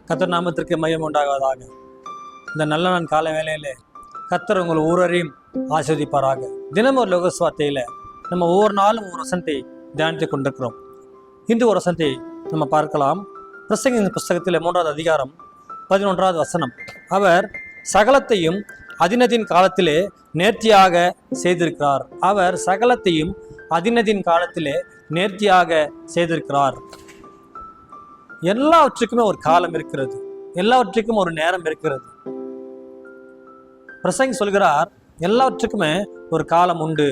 கர்த்தர் நாமத்திற்கு மையம் உண்டாவதாக. இந்த நல்ல நாள் கால வேளையிலே கர்த்தர் உங்கள் ஒவ்வொருவரையும் ஆஸ்வதிப்பாராக. தினமும் ஒரு லோகஸ்வார்த்தையில் நம்ம ஒவ்வொரு நாளும் ஒரு வசனத்தை தியானித்து கொண்டிருக்கிறோம். இன்று ஒரு வசனத்தை நம்ம பார்க்கலாம். பிரசங்கின் புஸ்தகத்தில் 3வது அதிகாரம் 11வது வசனம். அவர் சகலத்தையும் அதினதின் காலத்திலே நேர்த்தியாக செய்திருக்கிறார். அவர் சகலத்தையும் அதினதின் காலத்திலே நேர்த்தியாக செய்திருக்கிறார். எல்லாவற்றுக்குமே ஒரு காலம் இருக்கிறது, எல்லாவற்றுக்கும் ஒரு நேரம் இருக்கிறது. பிரசங்கி சொல்கிறார், எல்லாவற்றுக்குமே ஒரு காலம் உண்டு.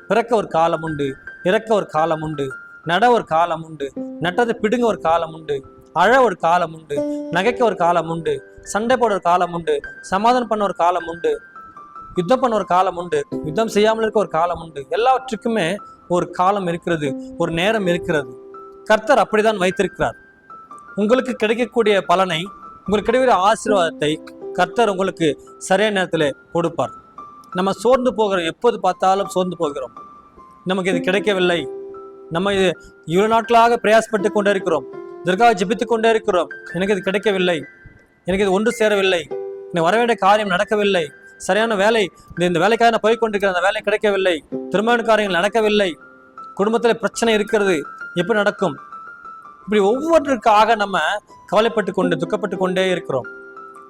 பிறக்க ஒரு காலம் உண்டு, இறக்க ஒரு காலம் உண்டு, நட ஒரு காலம் உண்டு, நட்டதை பிடுங்க ஒரு காலம் உண்டு, அழ ஒரு காலம் உண்டு, நகைக்க ஒரு காலம் உண்டு, சண்டை போட ஒரு காலம் உண்டு, சமாதானம் பண்ண ஒரு காலம் உண்டு, யுத்தம் பண்ண ஒரு காலம் உண்டு, யுத்தம் செய்யாமல் இருக்க ஒரு காலம் உண்டு. எல்லாவற்றுக்குமே ஒரு காலம் இருக்கிறது, ஒரு நேரம் இருக்கிறது. கர்த்தர் அப்படிதான் வைத்திருக்கிறார். உங்களுக்கு கிடைக்கக்கூடிய பலனை, உங்களுக்கு கிடைக்கிற ஆசீர்வாதத்தை கர்த்தர் உங்களுக்கு சரியான நேரத்தில் கொடுப்பார். நம்ம சோர்ந்து போகிறோம், எப்போது பார்த்தாலும் சோர்ந்து போகிறோம். நமக்கு இது கிடைக்கவில்லை, நம்ம இது இவ்வளவு நாட்களாக பிரயாசப்பட்டு கொண்டே இருக்கிறோம், இதற்காக ஜெபித்து கொண்டே இருக்கிறோம், எனக்கு இது கிடைக்கவில்லை, எனக்கு இது ஒன்று சேரவில்லை, எனக்கு வர வேண்டிய காரியம் நடக்கவில்லை, சரியான வேலை இந்த வேலைக்காக நான் போய் கொண்டிருக்கிறேன், அந்த வேலை கிடைக்கவில்லை, திருமண காரியங்கள் நடக்கவில்லை, குடும்பத்தில் பிரச்சனை இருக்கிறது, எப்படி நடக்கும்? இப்படி ஒவ்வொன்றுக்காக நம்ம கவலைப்பட்டு கொண்டு துக்கப்பட்டு கொண்டே இருக்கிறோம்.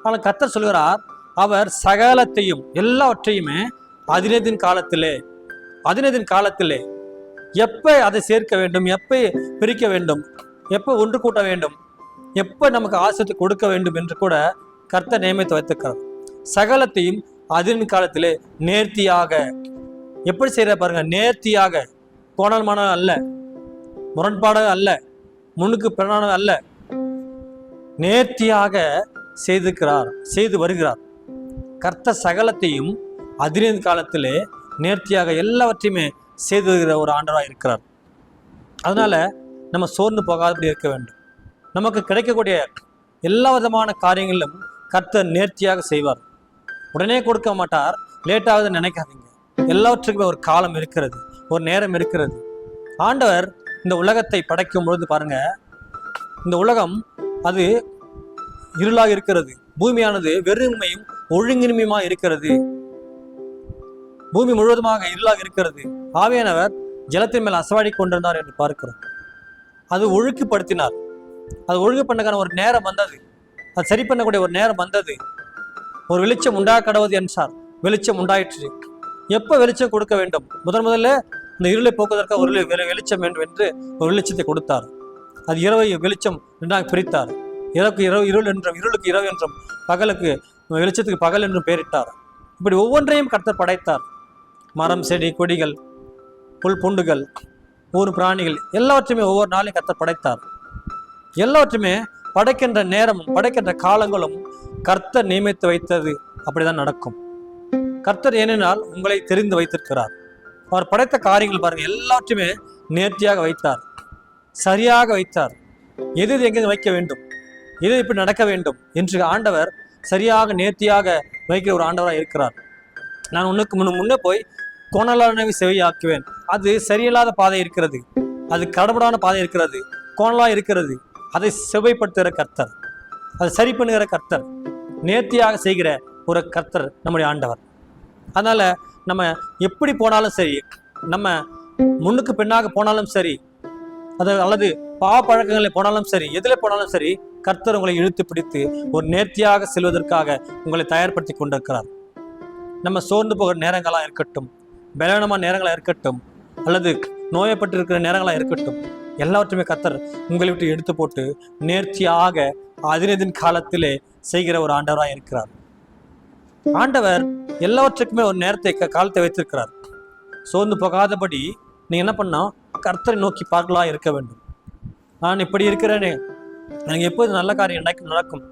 ஆனால் கர்த்தர் சொல்கிறார், அவர் சகலத்தையும் எல்லாவற்றையுமே அதினதின் காலத்திலே எப்ப அதை சேர்க்க வேண்டும், எப்ப பிரிக்க வேண்டும், எப்ப ஒன்று கூட்ட வேண்டும், எப்ப நமக்கு ஆசீர்வாதத்தை கொடுக்க வேண்டும் என்று கூட கர்த்தர் நியமித்து வைத்திருக்கிறார். சகலத்தையும் அதினின் காலத்திலே நேர்த்தியாக. எப்படி செய்யற பாருங்க, நேர்த்தியாக, கோணல் மாணல் அல்ல, முரண்பாடு அல்ல, முன்னுக்கு பின்னான அல்ல, நேர்த்தியாக செய்து வருகிறார். கர்த்தர் சகலத்தையும் அதினின் காலத்திலே நேர்த்தியாக எல்லாவற்றையுமே செய்து வருகிற ஒரு ஆண்டவராக இருக்கிறார். அதனால நம்ம சோர்ந்து போகாதபடி இருக்க வேண்டும். நமக்கு கிடைக்கக்கூடிய எல்லா விதமான காரியங்களிலும் கர்த்தர் நேர்த்தியாக செய்வார். உடனே கொடுக்க மாட்டார், லேட்டாவது நினைக்காதீங்க. எல்லாவற்றுக்குமே ஒரு காலம் இருக்கிறது, ஒரு நேரம் இருக்கிறது. ஆண்டவர் இந்த உலகத்தை படைக்கும் பொழுது பாருங்க, இந்த உலகம் அது இருளாக இருக்கிறது, பூமியானது வெறுமையும் ஒழுங்கின்மையுமா இருக்கிறது, பூமி முழுவதுமாக இருளாக இருக்கிறது. ஆவியானவர் ஜலத்தின் மேல் அசவாடி கொண்டிருந்தார் என்று பார்க்கிறோம். அது ஒழுங்குபடுத்தினார். அது ஒழுங்கு பண்ணக்கான ஒரு நேரம் வந்தது, அது சரி பண்ணக்கூடிய ஒரு நேரம் வந்தது. ஒரு வெளிச்சம் உண்டாக்கடவது என்றார், வெளிச்சம் உண்டாயிற்று. எப்ப வெளிச்சம் கொடுக்க வேண்டும்? முதல்ல இந்த இருளை போக்குவதற்காக ஒரு வெளிச்சம் வேண்டும் என்று ஒரு வெளிச்சத்தை கொடுத்தார். அது இரவை வெளிச்சம் இரண்டாக பிரித்தார். இருள் என்றும் இருளுக்கு இரவு என்றும் பகலுக்கு வெளிச்சத்துக்கு பகல் என்றும் பெயரிட்டார். இப்படி ஒவ்வொன்றையும் கர்த்தர் படைத்தார். மரம், செடி, கொடிகள், புல் பூண்டுகள், ஊர் பிராணிகள் எல்லாவற்றையுமே ஒவ்வொரு நாளையும் கர்த்தர் படைத்தார். எல்லாவற்றுமே படைக்கின்ற நேரமும் படைக்கின்ற காலங்களும் கர்த்தர் நியமித்து வைத்தது. அப்படிதான் நடக்கும். கர்த்தர் ஏனென்றால் உங்களை தெரிந்து வைத்திருக்கிறார். அவர் படைத்த காரியங்கள் பாருங்க, எல்லாவற்றையுமே நேர்த்தியாக வைத்தார், சரியாக வைத்தார். எது எங்கே வைக்க வேண்டும், எது இப்படி நடக்க வேண்டும் என்று ஆண்டவர் சரியாக நேர்த்தியாக வைக்கிற ஒரு ஆண்டவராக இருக்கிறார். நான் உனக்கு முன்னே போய் கோணலானவை செவியாக்குவேன். அது சரியில்லாத பாதை இருக்கிறது, அது கடவுளான பாதை இருக்கிறது, கோணலா இருக்கிறது. அதை செவைப்படுத்துகிற கர்த்தர், அதை சரி பண்ணுகிற கர்த்தர், நேர்த்தியாக செய்கிற ஒரு கர்த்தர் நம்முடைய ஆண்டவர். அதனால நம்ம எப்படி போனாலும் சரி, நம்ம முன்னுக்கு பின்னாக போனாலும் சரி, அல்லது பழக்கங்களை போனாலும் சரி, எதில் போனாலும் சரி, கர்த்தர் உங்களை இழுத்து பிடித்து ஒரு நேர்த்தியாக செல்வதற்காக உங்களை தயார்படுத்தி கொண்டிருக்கிறார். நம்ம சோர்ந்து போகிற நேரங்களாக இருக்கட்டும், பலவீனமான நேரங்களாக இருக்கட்டும், அல்லது நோயப்பட்டிருக்கிற நேரங்களாக இருக்கட்டும், எல்லாவற்றுமே கர்த்தர் உங்களை விட்டு எடுத்து போட்டு நேர்த்தியாக அதினதின் காலத்திலே செய்கிற ஒரு ஆண்டவராக இருக்கிறார். ஆண்டவர் எல்லாவற்றுக்குமே ஒரு நேரத்தை காலத்தை வைத்திருக்கிறார். சோர்ந்து போகாதபடி நீங்க என்ன பண்ணா, கர்த்தரை நோக்கி பார்க்கலாம் இருக்க வேண்டும். நான் இப்படி இருக்கிறேனே, எனக்கு எப்போது நல்ல காரியம் நடக்கும்,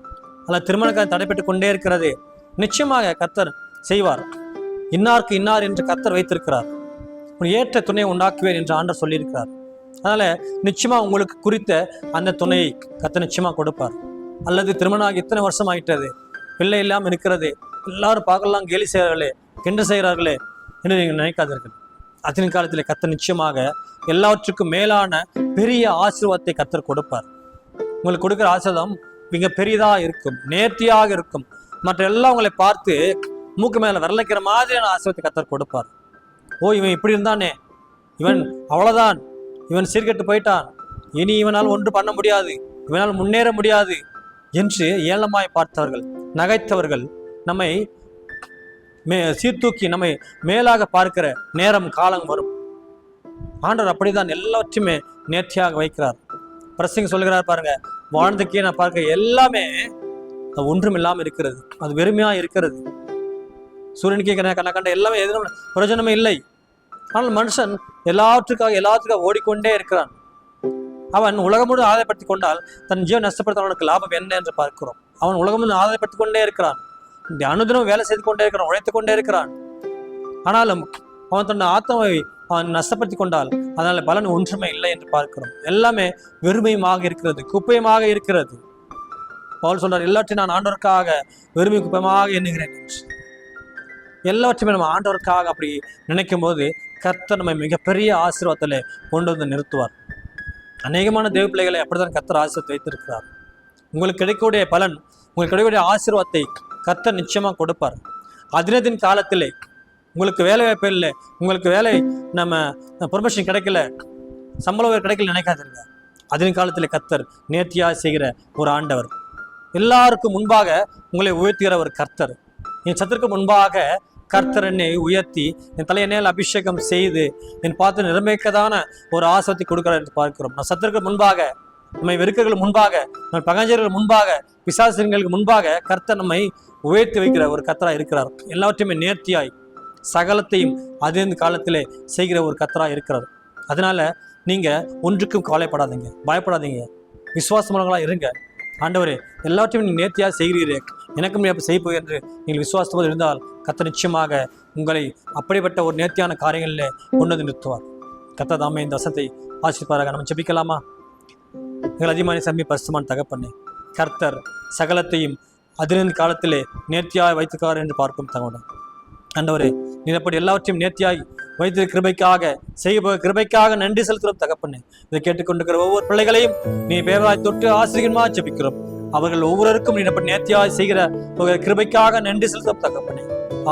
அல்ல திருமண காரியம் தடைப்பட்டு கொண்டே இருக்கிறது, நிச்சயமாக கர்த்தர் செய்வார். இன்னாருக்கு இன்னார் என்று கர்த்தர் வைத்திருக்கிறார். ஏற்ற துணையை உண்டாக்குவேன் என்று ஆண்டவர் சொல்லியிருக்கிறார். அதனால நிச்சயமா உங்களுக்கு குறித்த அந்த துணையை கர்த்தர் நிச்சயமா கொடுப்பார். அல்லது திருமணம் ஆகி இத்தனை வருஷம் ஆகிட்டது, பிள்ளை இல்லாமல் இருக்கிறது, எல்லாரும் பார்க்கலாம் கேலி செய்கிறார்களே, கிண்டல் செய்கிறார்களே என்று நீங்கள் நினைக்காதீர்கள். அதின் காலத்தில் கர்த்தர் நிச்சயமாக எல்லாவற்றுக்கும் மேலான பெரிய ஆசீர்வாதத்தை கர்த்தர் கொடுப்பார். உங்களுக்கு கொடுக்குற ஆசீர்வாதம் மிக பெரிதா இருக்கும், நேர்த்தியாக இருக்கும். மற்ற எல்லாம் உங்களை பார்த்து மூக்கு மேல விரலைக்கிற மாதிரியான ஆசீர்வாதத்தை கர்த்தர் கொடுப்பார். ஓ, இவன் இப்படி இருந்தானே, இவன் அவ்வளவுதான், இவன் சீர்கெட்டு போயிட்டான், இனி இவனால் ஒன்று பண்ண முடியாது, இவனால் முன்னேற முடியாது என்று ஏளனமாய் பார்த்தவர்கள், நகைத்தவர்கள், நம்மை சீர்தூக்கி நம்மை மேலாக பார்க்கிற நேரம் காலம் வரும். ஆண்டவர் அப்படிதான் எல்லாவற்றையுமே நேர்த்தியாக வைக்கிறார். பிரசங்க சொல்கிறார் பாருங்க, வாழ்ந்துக்கே நான் பார்க்க எல்லாமே ஒன்றும் இல்லாமல் இருக்கிறது, அது வெறுமையா இருக்கிறது. சூரியனுக்கே கண்ட எல்லாமே எதுவும் பிரயோஜனமே இல்லை. ஆனால் மனுஷன் எல்லாத்துக்காக ஓடிக்கொண்டே இருக்கிறான். அவன் உலகம் முழு ஆதாயப்படுத்தி கொண்டால் தன் ஜீவன் நஷ்டப்படுத்த அவனுக்கு லாபம் என்ன என்று பார்க்கிறோம். அவன் உலகம் முழு ஆதாயப்படுத்தி கொண்டே இருக்கிறான், இந்த அனுதினம் வேலை செய்து கொண்டே இருக்கிறான், உழைத்து கொண்டே இருக்கிறான். ஆனாலும் அவன் தன் ஆத்மாவை அவன் நஷ்டப்படுத்தி கொண்டால் அதனால பலன் ஒன்றுமே இல்லை என்று பார்க்கிறோம். எல்லாமே வெறுமையுமாக இருக்கிறது, குப்பையுமாக இருக்கிறது. பவுல் சொல்றார், எல்லாத்தையும் நான் ஆண்டவருக்காக வெறுமை குப்பையமாக எண்ணுகிறேன் என்று. எல்லாவற்றையுமே நம்ம ஆண்டவருக்காக அப்படி நினைக்கும் போது கர்த்தர் நம்மை மிகப்பெரிய ஆசீர்வாதத்தில் கொண்டு வந்து நிறுத்துவார். அநேகமான தேவ பிள்ளைகளை அப்படித்தான் கர்த்தர் ஆசீர்வாதத்தை வைத்திருக்கிறார். உங்களுக்கு கிடைக்கக்கூடிய பலன், உங்களுக்கு கிடைக்கக்கூடிய ஆசீர்வாதத்தை கர்த்தர் நிச்சயமாக கொடுப்பார். அதினத்தின் காலத்திலே உங்களுக்கு வேலை வாய்ப்பு இல்லை, உங்களுக்கு வேலை நம்ம ப்ரொமோஷன் கிடைக்கல, சம்பளம் கிடைக்கல நினைக்காதீங்க. அதின காலத்தில் கர்த்தர் நேர்த்தியாக செய்கிற ஒரு ஆண்டவர், எல்லாருக்கும் முன்பாக உங்களை உயர்த்துகிற ஒரு கர்த்தர். என் சத்துருக்கு முன்பாக கர்த்தர் என்னை உயர்த்தி என் தலையணையால் அபிஷேகம் செய்து என் பார்த்து நிரம்பிக்கதான ஒரு ஆசீர்வாதத்தை கொடுக்கிறார் என்று பார்க்கிறோம். நான் சத்துருக்கு முன்பாக, நம்மை வெறுக்கர்கள் முன்பாக, நம்ம பகஞ்சர்கள் முன்பாக, பிசாசுங்களுக்கு முன்பாக கர்த்தர் நம்மை உயர்த்தி வைக்கிற ஒரு கர்த்தராக இருக்கிறார். எல்லாவற்றையுமே நேர்த்தியாய் சகலத்தையும் அதே காலத்திலே செய்கிற ஒரு கர்த்தராக இருக்கிறார். அதனால நீங்க ஒன்றுக்கும் கவலைப்படாதீங்க, பயப்படாதீங்க, விசுவாசமானவர்களாக இருங்க. ஆண்டவரே, எல்லாவற்றையும் நீங்கள் நேர்த்தியாக செய்கிறீர்கள், எனக்கும் நீ அப்படி செய்ய போய் என்று நீங்கள் விசுவாசத்தோடு இருந்தால் கர்த்தர் நிச்சயமாக உங்களை அப்படிப்பட்ட ஒரு நேர்த்தியான காரியங்களில் கொண்டு வந்து நிறுத்துவார். கர்த்தர் தாமே இந்த வசனத்தை ஆசீர்வதிப்பாராக. நம்ம ஜெபிக்கலாமா? எங்கள் அதிகமான சமய பரிசுத்தமான தகப்பனே, கர்த்தர் சகலத்தையும் அதிலிருந்து காலத்திலே நேர்த்தியாக வைத்துக்கார் என்று பார்க்கும் தகவல். ஆண்டவரே, நீ அப்படி எல்லாவற்றையும் நேர்த்தியாய் வைத்து கிருபைக்காக செய்ய கிருபைக்காக நன்றி செலுத்துகிறோம் தகப்பனே. இதை கேட்டுக்கொண்டிருக்கிற ஒவ்வொரு பிள்ளைகளையும் நீ பேராய் தொட்டு ஆசிரியமா ஜெபிக்கிறோம். அவர்கள் ஒவ்வொருவருக்கும் நீ அப்படி நேர்த்தியாய் செய்கிற கிருபைக்காக நன்றி செலுத்தும் தகப்பனே.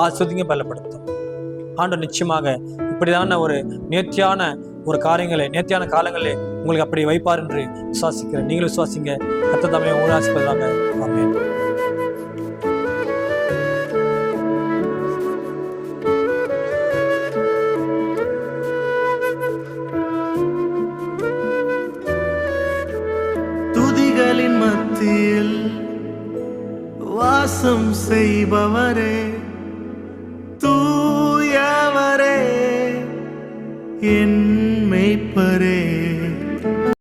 ஆஸ்வதிங்க பலப்படுத்தும் ஆண்டவர். நிச்சயமாக இப்படிதான ஒரு நேர்த்தியான ஒரு காரியங்களை, நேர்த்தியான காலங்களே உங்களுக்கு அப்படி வைப்பார் என்று விசுவாசிக்கிறேன். நீங்களும் விசுவாசிங்க. கர்த்தர் தாமே உங்களை ஆசீர்வதிப்பாராக. ஆமென். மத்தியில் வாசம் செய்பவரே, தூயவரே, என் மேய்ப்பரே.